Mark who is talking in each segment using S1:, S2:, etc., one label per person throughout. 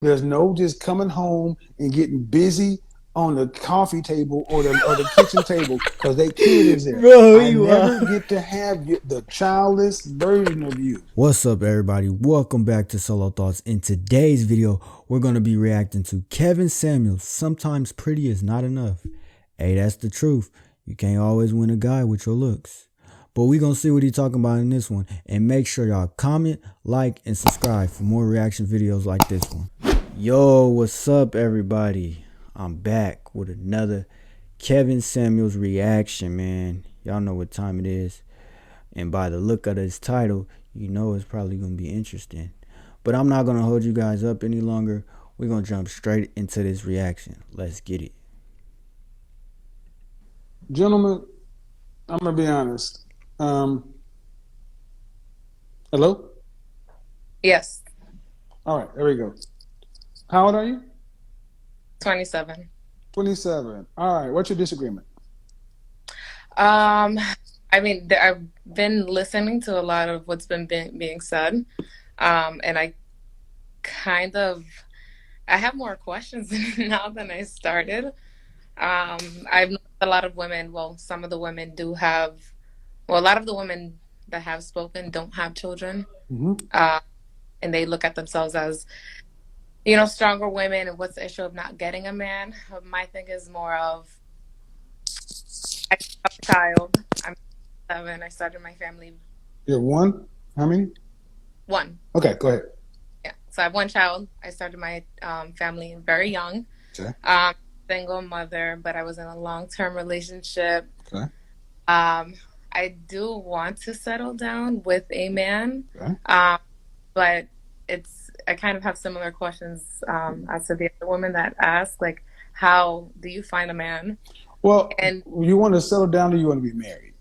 S1: There's no just coming home and getting busy on the coffee table or the kitchen table because they kid is there.
S2: Bro,
S1: I
S2: you are.
S1: never get to have the childless version of you.
S2: What's up, everybody? Welcome back to Solo Thoughts. In today's video, we're going to be reacting to Kevin Samuels. Sometimes pretty is not enough. Hey, that's the truth. You can't always win a guy with your looks. But we going to see what he's talking about in this one. And make sure y'all comment, like, and subscribe for more reaction videos like this one. Yo, what's up, everybody? I'm back with another Kevin Samuels reaction, man. Y'all know what time it is. And by the look of this title, you know it's probably going to be interesting. But I'm not going to hold you guys up any longer. We're going to jump straight into this reaction. Let's get it.
S1: Gentlemen, I'm going to be honest. Hello?
S3: Yes,
S1: All right, there we go. How old are you?
S3: 27.
S1: 27. All right, what's your disagreement?
S3: Um, I've been listening to a lot of what's been being said, and kind of I have more questions now than I started. I've noticed a lot of women. Well, some of the women do have. Well, a lot of the women that have spoken don't have children,
S1: Mm-hmm.
S3: uh, and they look at themselves as stronger women. And what's the issue of not getting a man? My thing is more of I have a child. I'm 7. I started my family.
S1: You're one? How many?
S3: One.
S1: Okay, go ahead.
S3: Yeah. So I have one child. I started my family very young.
S1: Okay.
S3: Single mother, but I was in a long-term relationship.
S1: Okay.
S3: I do want to settle down with a man,
S1: Okay.
S3: but I kind of have similar questions as to the other women that ask, like, how do you find a man?
S1: Well,
S3: And
S1: you want to settle down or you want to be married?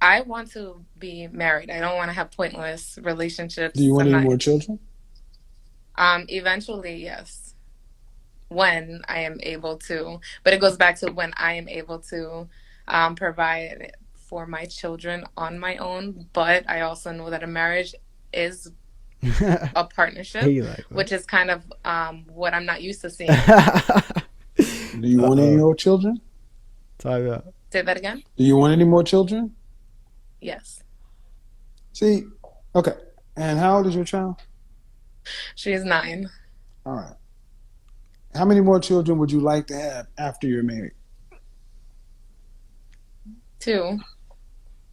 S3: I want to be married. I don't want to have pointless relationships.
S1: Do you want
S3: I'm
S1: any
S3: not.
S1: more children?
S3: Eventually, yes, when I am able to. But it goes back to when I am able to provide for my children on my own. But I also know that a marriage is a partnership,
S2: He like,
S3: which is kind of what I'm not used to seeing.
S1: Do you want any more children?
S2: Talk out.
S3: Say that again?
S1: Do you want any more children?
S3: Yes.
S1: See, okay. And how old is your child?
S3: She is 9.
S1: All right. How many more children would you like to have after you're married?
S3: 2.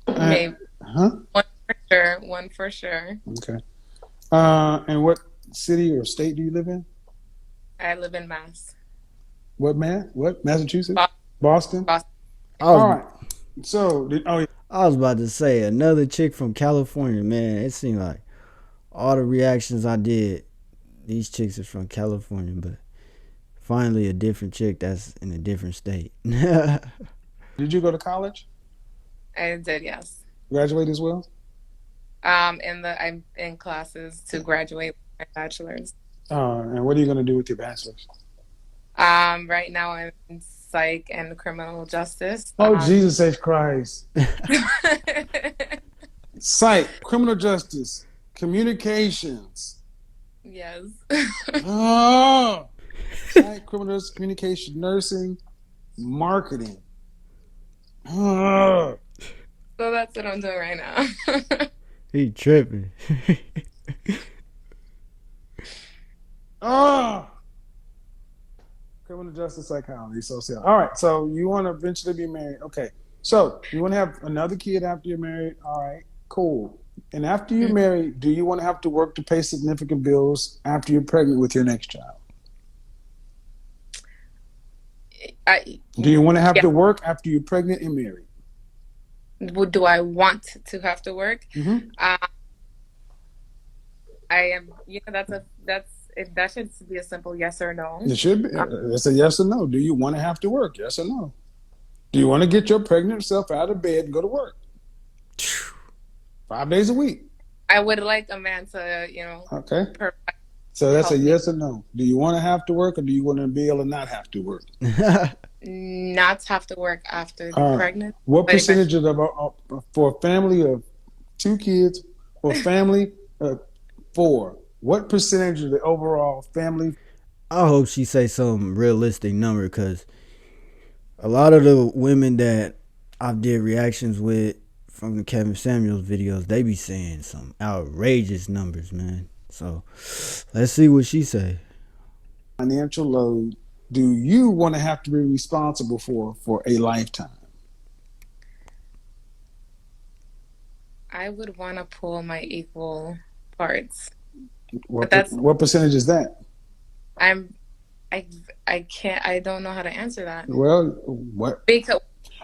S1: Uh,
S3: Maybe.
S1: huh?
S3: One for sure. One for sure.
S1: Okay. And what city or state do you live in?
S3: I live in Mass.
S1: What man? What? Massachusetts?
S3: Boston.
S1: Boston?
S3: Boston.
S1: All right. So,
S2: I was about to say another chick from California, man. It seemed like all the reactions I did, these chicks are from California, but finally a different chick that's in a different state.
S1: did you go to college?
S3: I did, yes.
S1: Graduate as well?
S3: I'm in classes to graduate with my bachelor's.
S1: And what are you going to do with your bachelor's?
S3: Right now I'm in psych and criminal justice.
S1: Oh, Jesus H. Christ. Psych, criminal justice, communications.
S3: Yes.
S1: Oh, psych, criminal justice, communication, nursing, marketing. Oh.
S3: So that's what I'm doing right now.
S2: He tripping.
S1: Oh. Criminal justice psychology, social. All right, so you want to eventually be married. Okay, so you want to have another kid after you're married. All right, cool. And after you're married, do you want to have to work to pay significant bills after you're pregnant with your next child? Do you want to have to work after you're pregnant and married?
S3: Do I want to have to work?
S1: Mm-hmm.
S3: I am. That should be a simple yes or no.
S1: It should be. It's a yes or no. Do you want to have to work? Yes or no. Do you want to get your pregnant self out of bed and go to work 5 days a week?
S3: I would like a man to,
S1: Okay.
S3: provide,
S1: So that's a
S3: help me
S1: yes or no. Do you want to have to work or do you want to be able to not have to work?
S3: not have to work after the
S1: All right.
S3: pregnancy.
S1: What
S3: but if I-
S1: percentage for a family of 2 kids or family of 4? What percentage of the overall family?
S2: I hope she say some realistic number, because a lot of the women that I've did reactions with from the Kevin Samuels videos, they be saying some outrageous numbers, man. So let's see what she say.
S1: Financial load do you want to have to be responsible for a lifetime?
S3: I would want to pull my equal parts, but
S1: What
S3: that's
S1: what percentage is that?
S3: I'm I I can't I don't know how to answer that
S1: Well, what?
S3: because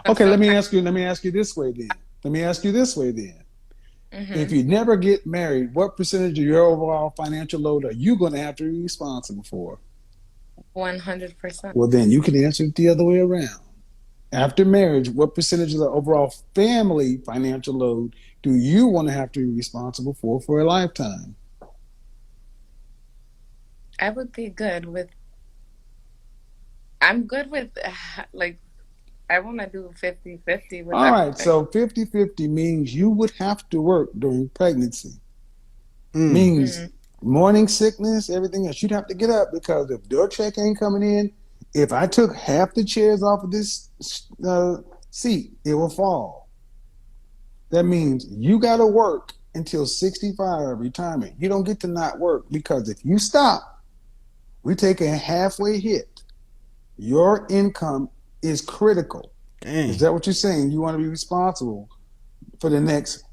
S1: Okay, let me
S3: sometimes.
S1: ask you. Let me ask you this way then. Let me ask you this way then. If
S3: Hmm.
S1: you never get married, what percentage of your overall financial load are you going to have to be responsible for?
S3: 100%.
S1: Well, then you can answer it the other way around. After marriage, what percentage of the overall family financial load do you want to have to be responsible for a lifetime?
S3: I would be good with I'm good with like I want to do 50-50 with
S1: All right,
S3: everything.
S1: so 50-50 means you would have to work during pregnancy.
S2: Mm,
S1: Means
S3: Hmm.
S1: morning sickness, everything else. You'd have to get up because if your check ain't coming in, if I took half the chairs off of this seat, it will fall. That means you got to work until 65 retirement. You don't get to not work because if you stop, we take a halfway hit. Your income is critical. Is
S2: dang.
S1: that what you're saying? You want to be responsible for the next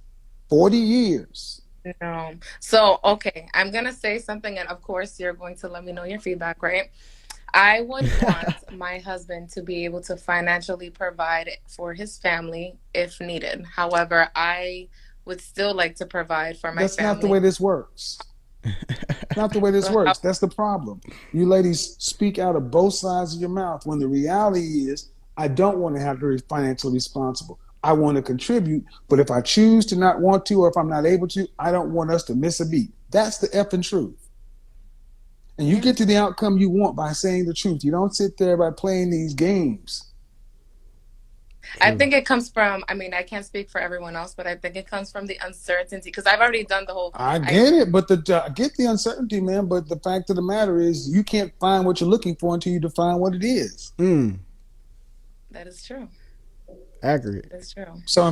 S1: 40 years?
S3: No. So, okay, I'm gonna say something, and of course, you're going to let me know your feedback, right? I would want my husband to be able to financially provide for his family if needed. However, I would still like to provide for my
S1: That's not the way
S3: family.
S1: this works. Not the way this
S3: So how,
S1: works. That's the problem. You ladies speak out of both sides of your mouth when the reality is, I don't want to have to be financially responsible. I want to contribute, but if I choose to not want to, or if I'm not able to, I don't want us to miss a beat. That's the effing truth. And you
S3: yeah,
S1: get to the outcome you want by saying the truth. You don't sit there by playing these games.
S3: I
S2: True.
S3: think it comes from, I mean, I can't speak for everyone else, but I think it comes from the uncertainty because I've already done the whole,
S1: I
S3: I,
S1: get it, but I get the uncertainty, man. But the fact of the matter is, you can't find what you're looking for until you define what it is.
S2: Mm,
S3: that is true.
S2: accurate.
S3: That is true.
S1: So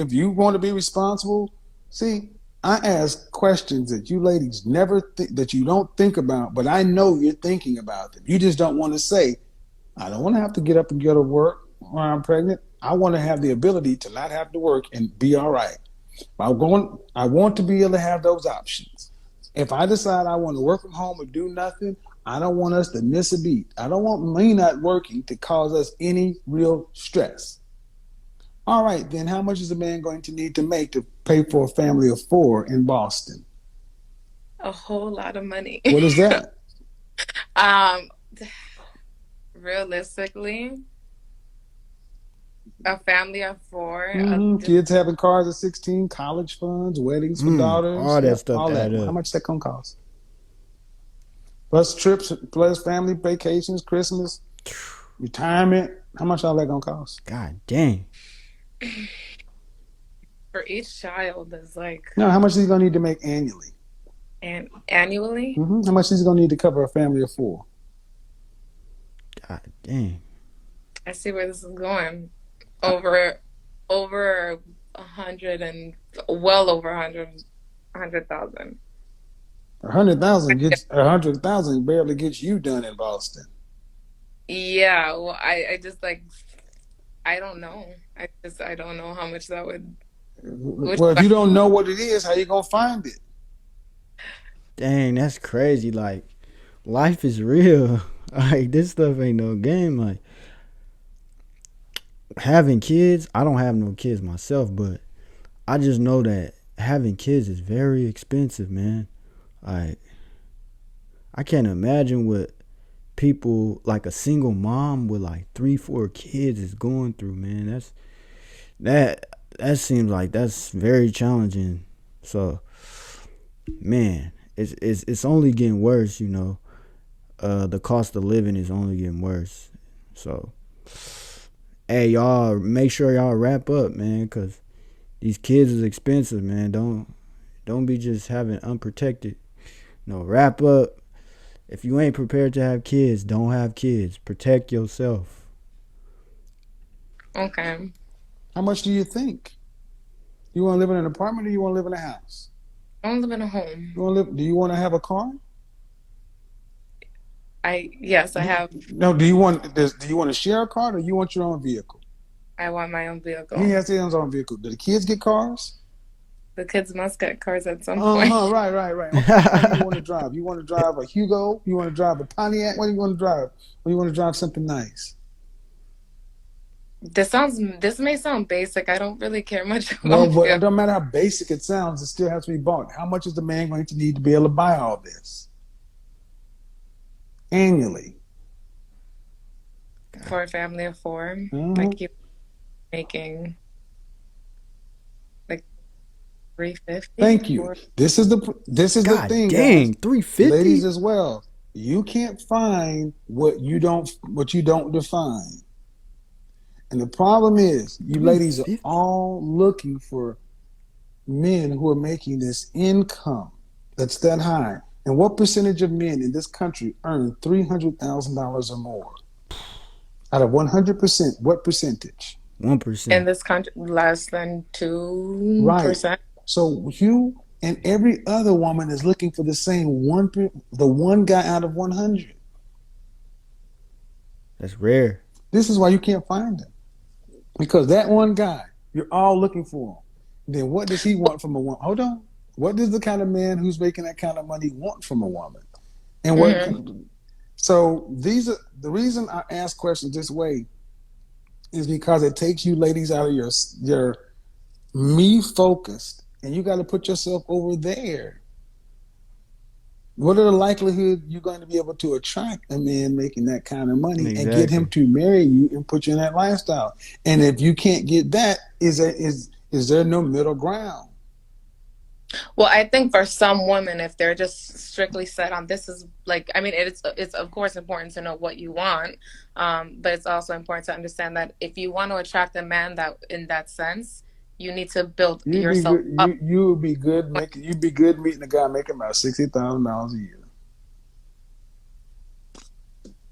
S1: if you want to be responsible, see, I ask questions that you ladies that you don't think about, but I know you're thinking about them. You just don't want to say, I don't want to have to get up and go to work when I'm pregnant. I want to have the ability to not have to work and be all right. I want to be able to have those options. If I decide I want to work from home and do nothing, I don't want us to miss a beat. I don't want me not working to cause us any real stress. All right, then how much is a man going to need to make to pay for a family of four in Boston?
S3: A whole lot of money.
S1: What is that?
S3: um, realistically, a family of four, just
S1: Kids having cars at 16, college funds, weddings for daughters.
S2: All that
S1: Yep,
S2: stuff
S1: all that.
S2: add
S1: How
S2: up.
S1: much that gonna cost? Plus trips, plus family vacations, Christmas, retirement. How much all that gonna cost?
S2: God dang.
S3: for each child is like,
S1: No, how much is he gonna need to make annually?
S3: and annually,
S1: How much is he gonna need to cover a family of four?
S2: God dang.
S3: I see where this is going. Over, over 100 and well over 100,000.
S1: 100,000 gets 100,000 barely gets you done in Boston.
S3: Yeah, well, I just like, I don't know. I don't know how much that would
S1: Well, if you don't know what it is, how you gonna find it?
S2: Dang, that's crazy. Like, life is real. Like, this stuff ain't no game. Like, having kids, I don't have no kids myself, but I just know that having kids is very expensive, man. Like, I can't imagine what people, like a single mom with like 3, 4 kids, is going through, man. That that seems like that's very challenging. So, man, it's only getting worse, you know. The cost of living is only getting worse. So, hey, y'all, make sure y'all wrap up, man, cause these kids is expensive, man. Don't be just having unprotected No, wrap up. If you ain't prepared to have kids, don't have kids. Protect yourself.
S3: Okay.
S1: How much do you think? You want to live in an apartment or you want to live in a house?
S3: I don't live in a home.
S1: You want to live? Do you want to have a car?
S3: Yes, I have.
S1: No. Do you want to share a car or you want your own vehicle?
S3: I want my own
S1: He
S3: vehicle.
S1: has his own vehicle. Do the kids get cars?
S3: The kids must get cars at some
S1: Uh
S3: point.
S1: huh. Right. Right. Right. Okay. What do you want to drive? You want to drive a Hugo? You want to drive a Pontiac? What do you want to drive? Or you want to drive something nice?
S3: This may sound basic. I don't really care much
S1: Well,
S3: about
S1: but it
S3: vehicles.
S1: don't matter how basic it sounds. It still has to be bought. How much is the man going to need to be able to buy all this annually?
S3: For a family of four.
S1: Uh-huh.
S3: Like you making like
S1: Thank
S3: 350
S1: you.
S3: for
S1: This is the
S2: God
S1: thing, guys,
S2: dang, three
S1: ladies
S2: fifty,
S1: as well. You can't find what you don't define. And the problem is, you
S2: three
S1: ladies are
S2: fifty.
S1: all looking for men who are making this income that's that high. And what percentage of men in this country earn $300,000 or more? Out of 100%, what percentage?
S3: in
S2: 1%.
S3: this country less than
S1: Right.
S3: 2%.
S1: So you and every other woman is looking for the same the one guy out of 100.
S2: That's rare.
S1: This is why you can't find him because that one guy, you're all looking for him. Then what does he want from a woman? Hold on. What does the kind of man who's making that kind of money want from a woman? And what?
S3: Hmm.
S1: So these are the reason I ask questions this way is because it takes you ladies out of your me focused, and you got to put yourself over there. What are the likelihood you're going to be able to attract a man making that kind of money and get him
S2: Exactly.
S1: to marry you and put you in that lifestyle? And if you can't get that, is there no middle ground?
S3: Well, I think for some women, if they're just strictly set on this is like, I mean, it's of course important to know what you want, but it's also important to understand that if you want to attract a man that in that sense, you need to build
S1: You'd be
S3: yourself
S1: good.
S3: up.
S1: You would be good making. You'd be good meeting a guy making about $60,000 a year.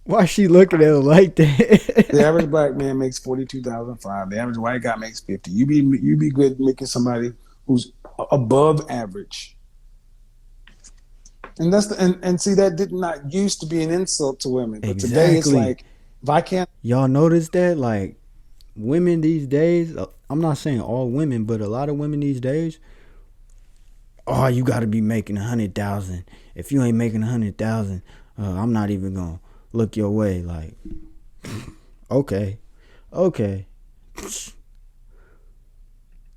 S2: Why she looking at
S3: Okay.
S2: it like
S1: The
S2: that?
S1: average black man makes 42,005. The average white guy makes 50. You be good making somebody who's above average. And and see that did not used to be an insult to women, but today it's
S2: Exactly.
S1: like if I can't
S2: Y'all notice that? Like, women these days, I'm not saying all women, but a lot of women these days, oh, you got to be making 100,000. If you ain't making 100,000, I'm not even gonna look your way. Like, okay, okay,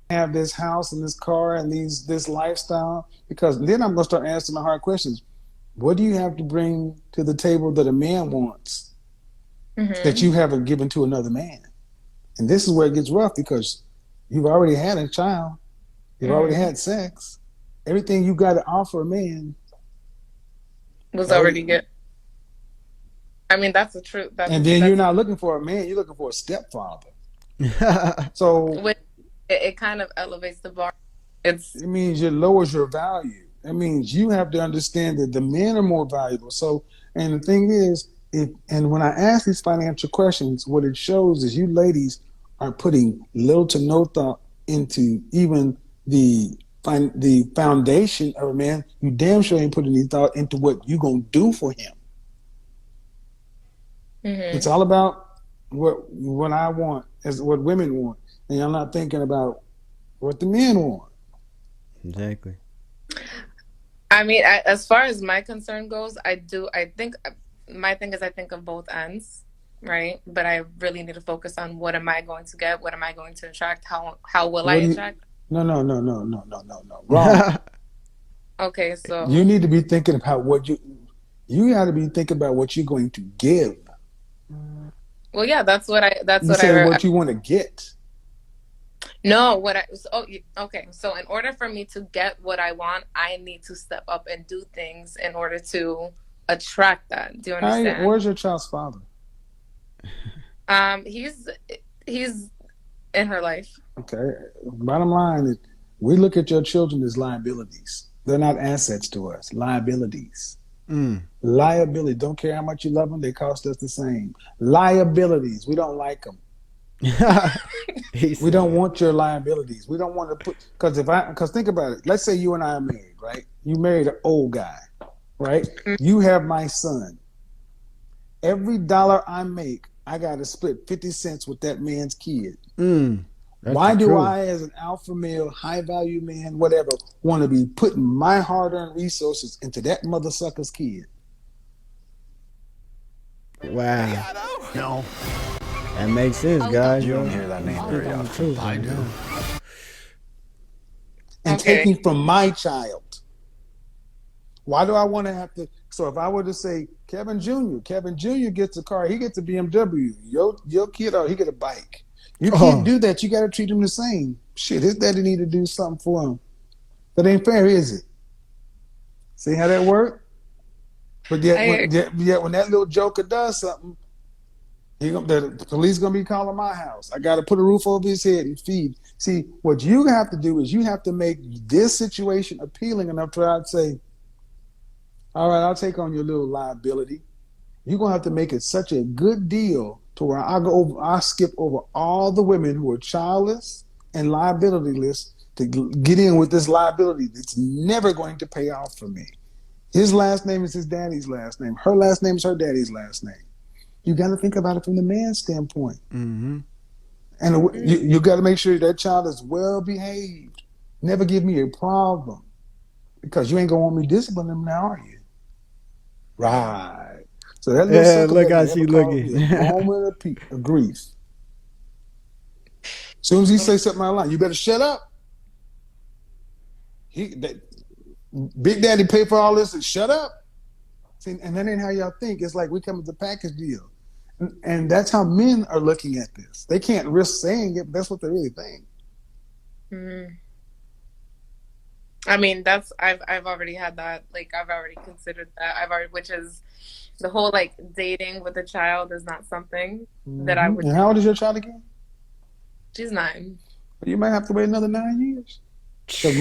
S1: have this house and this car and this lifestyle, because then I'm gonna start asking the hard questions. What do you have to bring to the table that a man wants that
S3: Hmm.
S1: you haven't given to another man? And this is where it gets rough because you've already had a child, you've already
S3: Hmm.
S1: had sex, everything you got to offer a man.
S3: Was
S1: Already,
S3: already good. I mean, that's the truth.
S1: and then you're
S3: That's
S1: not looking for a man, you're looking for a stepfather. So
S3: Which it kind of elevates the bar. It's
S1: it means it lowers your value. That means you have to understand that the men are more valuable. So, and the thing is, when I ask these financial questions, what it shows is you ladies are putting little to no thought into even the foundation of a man. You damn sure ain't putting any thought into what you gonna do for him. It's
S3: hmm.
S1: all about what I want, as what women want, and I'm not thinking about what the men want.
S2: exactly.
S3: I mean, as far as my concern goes, I think my thing is I think of both ends, right? But I really need to focus on what am I going to get? What am I going to attract? How will I
S1: What do you?
S3: attract?
S1: No, no, no, no, no, no, no, no. Wrong.
S3: Okay,
S1: You
S3: so
S1: need to be thinking about what you got to be thinking about what you're going to give.
S3: well, yeah, that's
S1: You
S3: what
S1: said
S3: I
S1: what you want to get.
S3: no, what I so, oh, okay. So in order for me to get what I want, I need to step up and do things in order to attract that. Do you
S1: Hi,
S3: understand?
S1: where's your child's father?
S3: He's in her life.
S1: Okay. Bottom line is, we look at your children as liabilities. They're not assets to us, liabilities.
S2: Mm.
S1: Liability. Don't care how much you love them, they cost us the same. Liabilities. We don't like them.
S2: He
S1: We don't
S2: said,
S1: want your liabilities. We don't want to put because think about it. Let's say you and I are married, right? You married an old guy, right?
S3: Mm.
S1: You have my son. Every dollar I make, I got to split 50 cents with that man's kid.
S2: that's the
S1: Why do
S2: truth.
S1: I, as an alpha male, high value man, whatever, want to be putting my hard earned resources into that mother sucker's kid?
S2: Wow.
S4: No,
S2: That makes sense, guys.
S4: you
S2: Yo.
S4: don't hear that name
S2: Speak
S4: very
S2: on the
S4: often.
S2: truth
S4: I
S2: right
S4: do.
S2: now.
S1: And
S3: Okay.
S1: taking from my child. Why do I want to have to? So if I were to say Kevin Jr. gets a car, he gets a BMW. Your kid, he get a bike. You can't
S2: Oh,
S1: do that. You got to treat him the same. Shit, his daddy need to do something for him. That ain't fair, is it? See how that work? But yet,
S3: I
S1: when that little joker does something, the police gonna be calling my house. I got to put a roof over his head and feed. See, what you have to do is you have to make this situation appealing enough to where I'd say, all right, I'll take on your little liability. You're gonna have to make it such a good deal to where I skip over all the women who are childless and liabilityless to get in with this liability that's never going to pay off for me. His last name is his daddy's last name. Her last name is her daddy's last name. You got to think about it from the man's standpoint, and you got to make sure that child is well behaved. Never give me a problem because you ain't gonna want me disciplining him now, are you? Right. So that little
S2: yeah.
S1: sucker
S2: Look how
S1: baby
S2: she
S1: never caused
S2: looking.
S1: me a moment of grief. As soon as he say something out of line, you better shut up. Big Daddy pay for all this and shut up. See, and that ain't how y'all think. It's like we come with a package deal. And that's how men are looking at this. They can't risk saying it, but that's what they really think.
S3: mm, I mean, I've already had that. Like I've already considered that. I've already which is the whole like dating with a child is not something that I would
S1: And
S3: do.
S1: how old is your child again?
S3: She's 9.
S1: You might have to wait another 9 years. Because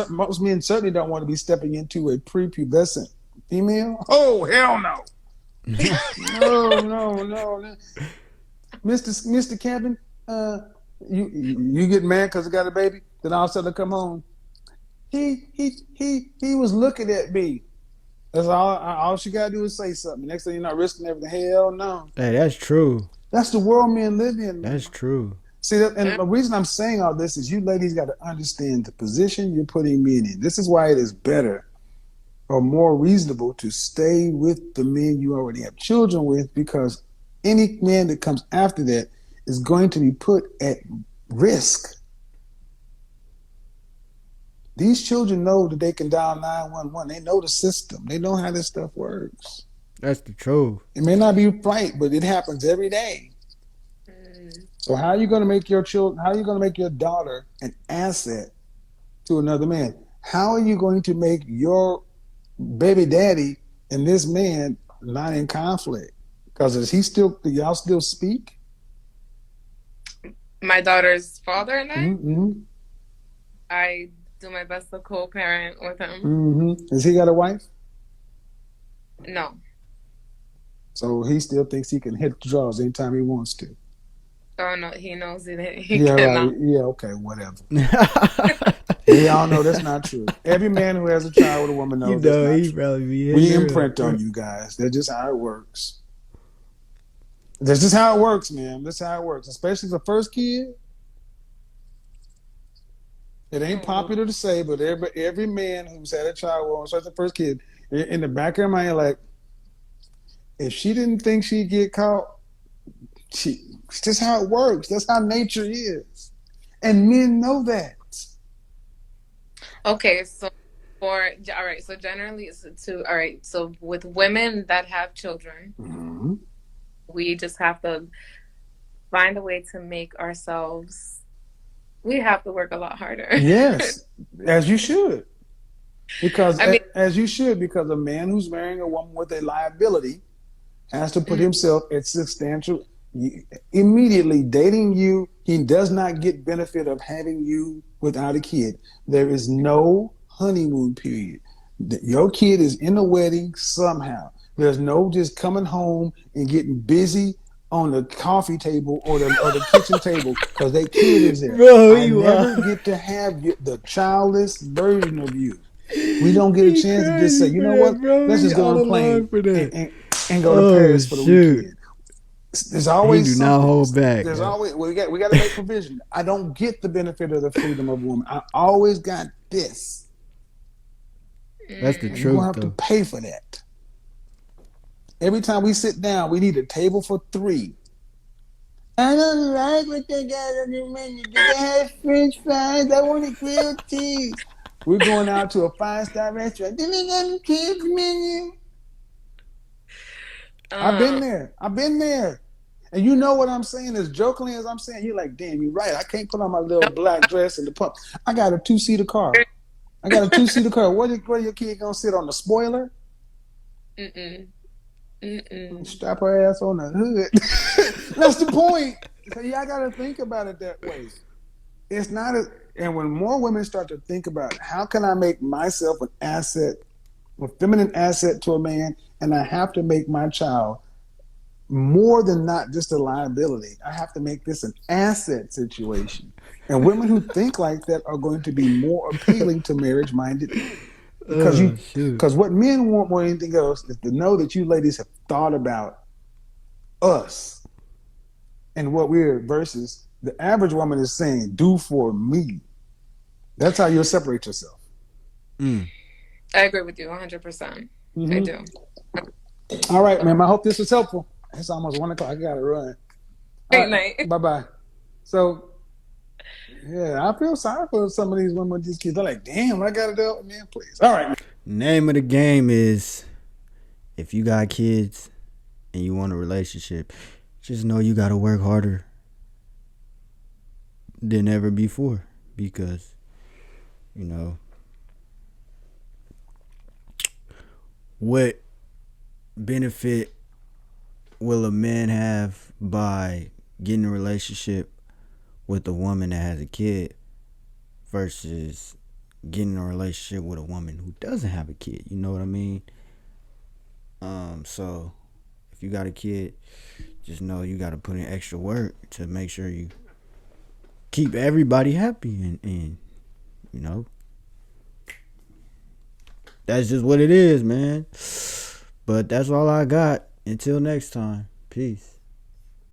S1: most men certainly don't want to be stepping into a prepubescent female. Oh, hell no. No, no, no, no. Mr. Kevin, you get mad because I got a baby, then all of a sudden I come home. He was looking at me. That's all she gotta do is say something. Next thing you're not risking everything. Hell no.
S2: Hey, that's true.
S1: That's the world men live in,
S2: That's
S1: man.
S2: true.
S1: See, and the reason I'm saying all this is you ladies got to understand the position you're putting men in. This is why it is better or more reasonable to stay with the men you already have children with, because any man that comes after that is going to be put at risk. These children know that they can dial 911. They know the system. They know how this stuff works.
S2: That's the truth.
S1: It may not be right, but it happens every day.
S3: Mm.
S1: So how are you going to make your children? How are you going to make your daughter an asset to another man? How are you going to make your baby daddy and this man not in conflict? Because do y'all still speak?
S3: My daughter's father and
S1: Mm-hmm.
S3: I do my best to co-parent with him.
S1: Mm-hmm. Has he got a wife?
S3: No.
S1: So he still thinks he can hit the draws anytime he wants to.
S3: Oh no, he knows it. He
S1: Yeah,
S3: cannot.
S1: right. Yeah, okay, whatever. We all know that's not true. Every man who has a child with a woman
S2: You
S1: knows that's
S2: know,
S1: not
S2: he
S1: true.
S2: probably be
S1: We
S2: hitting her
S1: imprint
S2: up.
S1: on you guys. That's just how it works. That's just how it works, man. That's how it works. Especially the first kid. It ain't
S3: Oh,
S1: popular to say, but every man who's had a child, well, especially the first kid, in the back of their mind, like, if she didn't think she'd get caught, it's just how it works. That's how nature is. And men know that.
S3: okay, so all right, so generally all right, so with women that have children,
S1: Mm-hmm.
S3: we just have to find a way to make ourselves we have to work a lot harder.
S1: Yes, as you should. Because
S3: I mean,
S1: as you should, because a man who's marrying a woman with a liability has to put
S3: mm,
S1: himself at substantial immediately dating you. He does not get benefit of having you without a kid. There is no honeymoon period. Your kid is in the wedding somehow. There's no just coming home and getting busy on the coffee table or the kitchen table because their kid is there.
S2: Bro,
S1: I
S2: you are.
S1: never get to have the childless version of you. We don't get a
S2: He
S1: chance to just say,
S2: crazy
S1: you
S2: for
S1: know
S2: that,
S1: what?
S2: bro.
S1: Let's
S2: He
S1: just go
S2: out
S1: on a
S2: of line
S1: plane
S2: for that.
S1: and go to
S2: Oh
S1: Paris for the
S2: shoot.
S1: weekend. There's
S2: He
S1: always
S2: do not
S1: something.
S2: hold back.
S1: There's
S2: Yeah.
S1: always we got to make provision. I don't get the benefit of the freedom of a woman. I always got this,
S2: That's the
S1: and you're gonna
S2: truth
S1: have to
S2: though.
S1: pay for that. Every time we sit down, we need a table for three. I don't like what they got on the menu. Do they have French fries? I want a grilled cheese. We're going out to a 5-star restaurant. Do they got a kids menu? I've been
S3: Uh,
S1: there. I've been there. And you know what I'm saying? As jokingly as I'm saying, you're like, damn, you're right. I can't put on my little black dress and the pump. I got a two-seater car. I got a two-seater car. Where your kid gonna sit on the spoiler?
S3: mm-mm, mm-mm.
S1: Strap her ass on the hood. That's the point. So yeah, I gotta think about it that way. It's not a, and when more women start to think about how can I make myself an asset, a feminine asset to a man, and I have to make my child more than not just a liability. I have to make this an asset situation. And women who think like that are going to be more appealing to marriage-minded men. Because
S2: Oh shoot.
S1: what men want more than anything else is to know that you ladies have thought about us and what we're versus the average woman is saying, do for me. That's how you'll separate yourself.
S2: Mm.
S3: I agree with you 100%. I
S1: Mm-hmm.
S3: do.
S1: All right, ma'am. I hope this was helpful. It's almost 1 o'clock. I gotta run. All
S3: Great
S1: right.
S3: night.
S1: Bye bye. So yeah, I feel sorry for some of these women with these kids. They're like, damn, I gotta do it, man. Please. All right.
S2: Name of the game is if you got kids and you want a relationship, just know you gotta work harder than ever before because you know what benefit will a man have by getting a relationship with a woman that has a kid versus getting a relationship with a woman who doesn't have a kid? You know what I mean? So if you got a kid, just know you got to put in extra work to make sure you keep everybody happy and you know that's just what it is, man. But that's all I got. Until next time, peace.